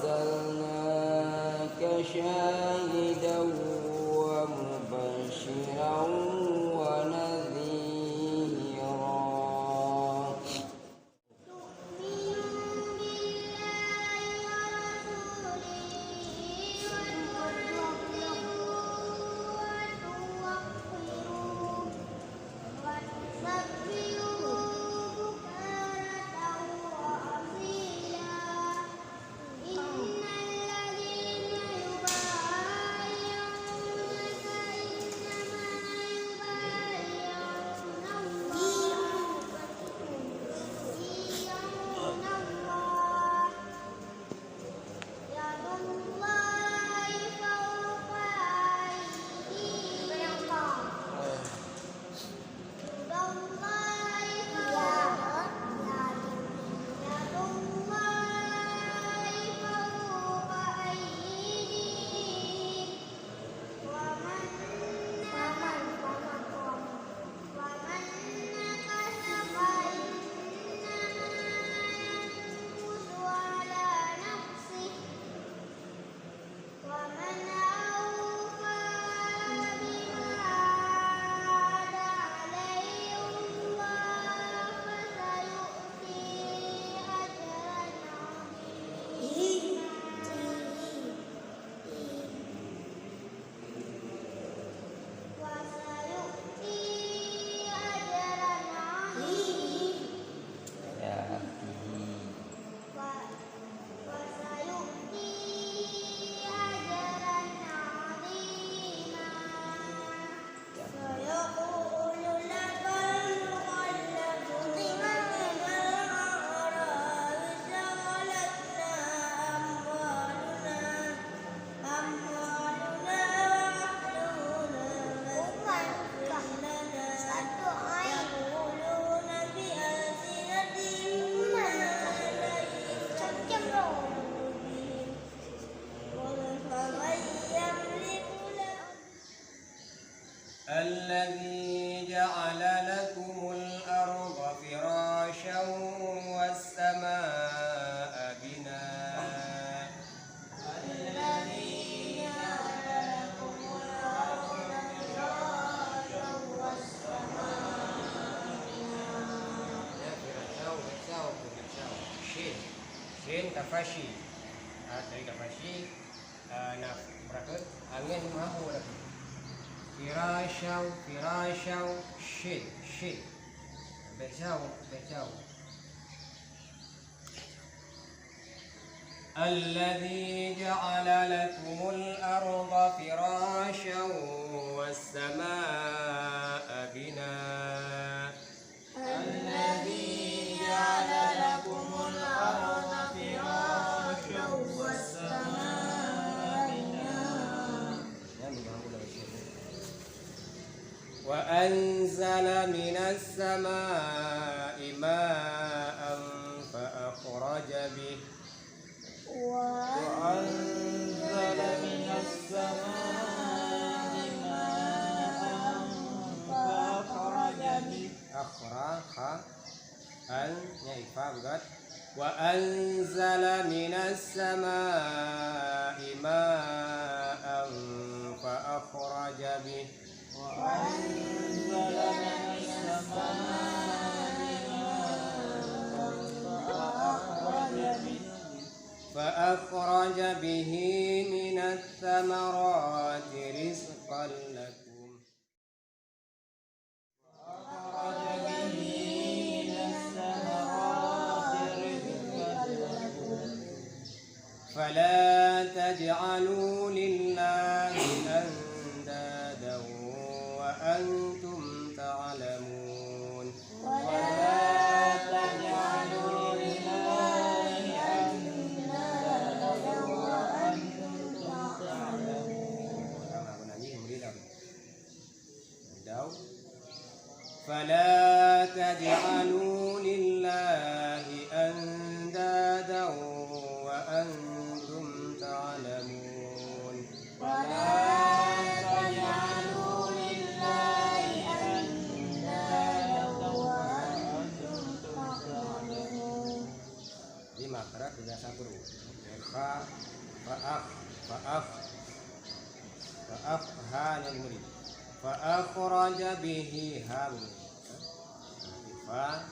أرسلناك شاهدا ومبشرا ونذيرا. الذي جعل لكم الأرض فراشا والسماء بناء. الذي جعل لكم الأرض فراشا والسماء بناء. شين تفاشي dari tafasyi nah berarti angin mahu lagi firashau shid bejau الذي جعل لكم الأرض فراشا والسماء بناء. الذي جعل لكم الأرض فراشا والسماء بناء. وأنزل من السماء ماء فأخرج به. وأنزل من السماء ماء فأخرج به. وأنزل من السماء ماء فأخرج به. وأنزل من السماء فأخرج به من الثمرات رزقا لكم. فلا تجعلوا لله أندادا وأنتم تعلمون. ولا تجعلوا لله أندادا وأنتم تعلمون. فلا تجعلوا لله أندادا وأنتم تعلمون. ولا تجعلوا لله أندادا وأنتم تعلمون. 5 kerak 31. Kha fa'af ha yang murid. Fa akhraja bihi ha. Fa